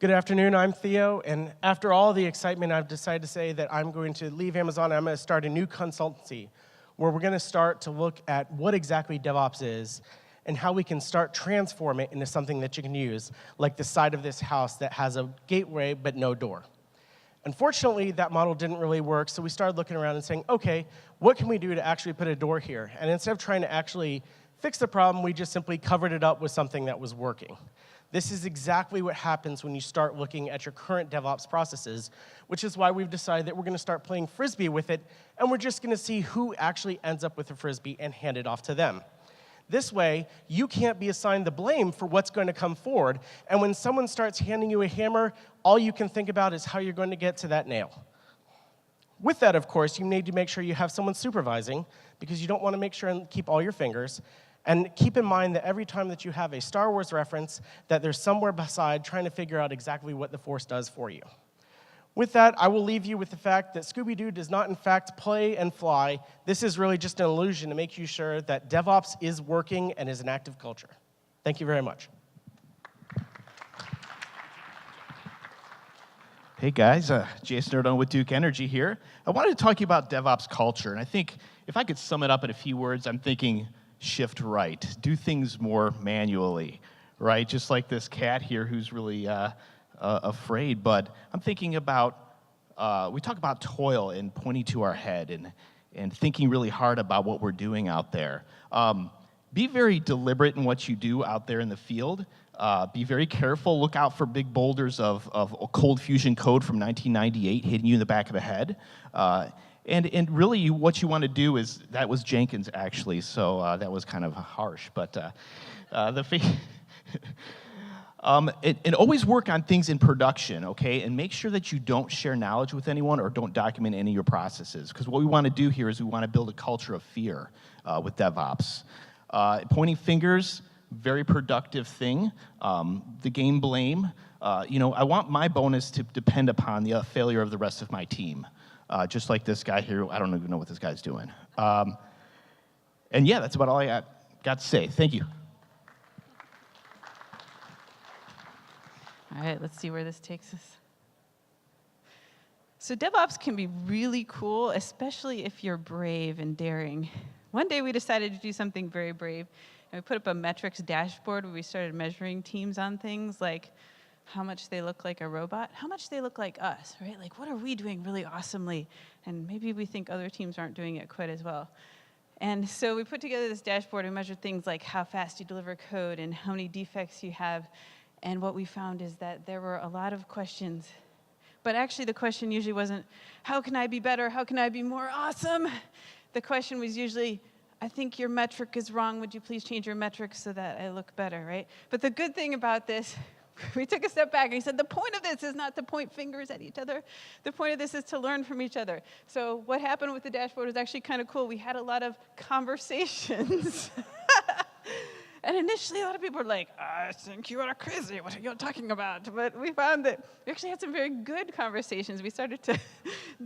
Good afternoon, I'm Theo, and after all the excitement, I've decided to say that I'm going to leave Amazon. I'm going to start a new consultancy where we're going to start to look at what exactly DevOps is and how we can start transform it into something that you can use, like the side of this house that has a gateway but no door. Unfortunately, that model didn't really work, so we started looking around and saying, okay, what can we do to actually put a door here? And instead of trying to actually fix the problem, we just simply covered it up with something that was working. This is exactly what happens when you start looking at your current DevOps processes, which is why we've decided that we're going to start playing Frisbee with it, and we're just going to see who actually ends up with the Frisbee and hand it off to them. This way, you can't be assigned the blame for what's going to come forward, and when someone starts handing you a hammer, all you can think about is how you're going to get to that nail. With that, of course, you need to make sure you have someone supervising, because you don't want to make sure and keep all your fingers. And keep in mind that every time that you have a Star Wars reference, that there's somewhere beside trying to figure out exactly what the Force does for you. With that, I will leave you with the fact that Scooby-Doo does not, in fact, play and fly. This is really just an illusion to make you sure that DevOps is working and is an active culture. Thank you very much. Hey guys, Jason Nardone with Duke Energy here. I wanted to talk to you about DevOps culture, and I think if I could sum it up in a few words, I'm thinking shift right, do things more manually, right? Just like this cat here who's really afraid, but I'm thinking about, we talk about toil and pointing to our head and thinking really hard about what we're doing out there. Be very deliberate in what you do out there in the field. Be very careful, look out for big boulders of Cold Fusion code from 1998 hitting you in the back of the head. And really, what you want to do is, that was Jenkins, actually, so that was kind of harsh. But and always work on things in production, okay? And make sure that you don't share knowledge with anyone or don't document any of your processes. Because what we want to do here is we want to build a culture of fear with DevOps. Pointing fingers, very productive thing. The game blame. I want my bonus to depend upon the failure of the rest of my team. Just like this guy here, I don't even know what this guy's doing. And yeah, that's about all I got to say. Thank you. All right, let's see where this takes us. So DevOps can be really cool, especially if you're brave and daring. One day we decided to do something very brave, and we put up a metrics dashboard where we started measuring teams on things like how much they look like a robot, how much they look like us, right? Like, what are we doing really awesomely? And maybe we think other teams aren't doing it quite as well. And so we put together this dashboard and measured things like how fast you deliver code and how many defects you have. And what we found is that there were a lot of questions. But actually, the question usually wasn't, how can I be better? How can I be more awesome? The question was usually, I think your metric is wrong. Would you please change your metric so that I look better, right? But the good thing about this, we took a step back and he said, the point of this is not to point fingers at each other. The point of this is to learn from each other. So what happened with the dashboard was actually kind of cool. We had a lot of conversations. And initially, a lot of people were like, I think you are crazy. What are you talking about? But we found that we actually had some very good conversations. We started to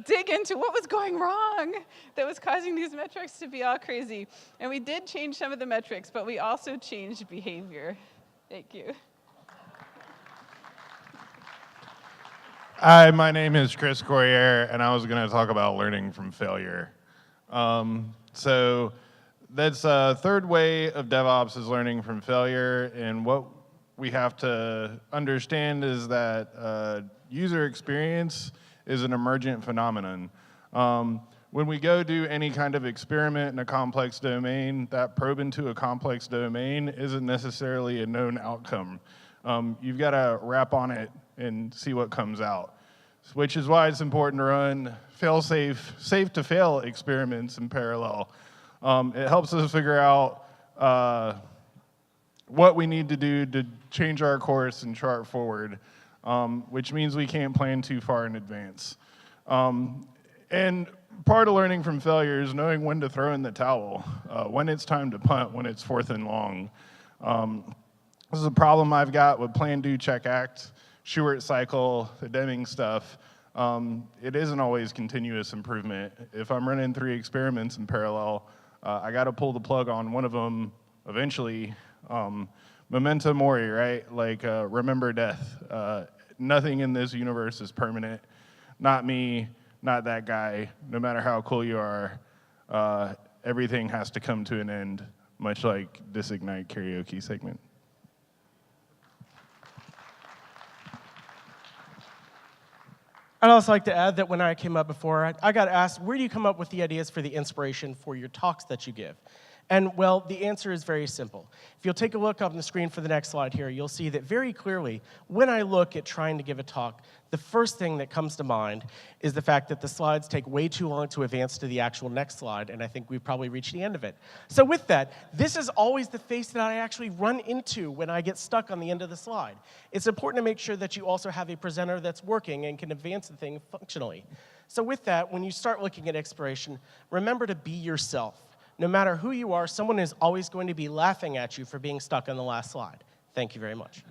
dig into what was going wrong that was causing these metrics to be all crazy. And we did change some of the metrics, but we also changed behavior. Thank you. Hi, my name is Chris Corriere, and I was going to talk about learning from failure. So that's a third way of DevOps is learning from failure, and what we have to understand is that user experience is an emergent phenomenon. When we go do any kind of experiment in a complex domain, that probe into a complex domain isn't necessarily a known outcome. You've got to wrap on it and see what comes out, which is why it's important to run fail-safe, safe-to-fail experiments in parallel. It helps us figure out what we need to do to change our course and chart forward, which means we can't plan too far in advance. And part of learning from failure is knowing when to throw in the towel, when it's time to punt, when it's fourth and long. This is a problem I've got with plan, do, check, act, Shewhart cycle, the Deming stuff. It isn't always continuous improvement. If I'm running 3 experiments in parallel, I got to pull the plug on one of them eventually. Memento mori, right? Like remember death. nothing in this universe is permanent. Not me, not that guy. No matter how cool you are, everything has to come to an end, much like this Ignite karaoke segment. I'd also like to add that when I came up before, I got asked, where do you come up with the ideas for the inspiration for your talks that you give? And well, the answer is very simple. If you'll take a look up on the screen for the next slide here, you'll see that very clearly, when I look at trying to give a talk, the first thing that comes to mind is the fact that the slides take way too long to advance to the actual next slide, and I think we've probably reached the end of it. So with that, this is always the face that I actually run into when I get stuck on the end of the slide. It's important to make sure that you also have a presenter that's working and can advance the thing functionally. So with that, when you start looking at inspiration, remember to be yourself. No matter who you are, someone is always going to be laughing at you for being stuck on the last slide. Thank you very much.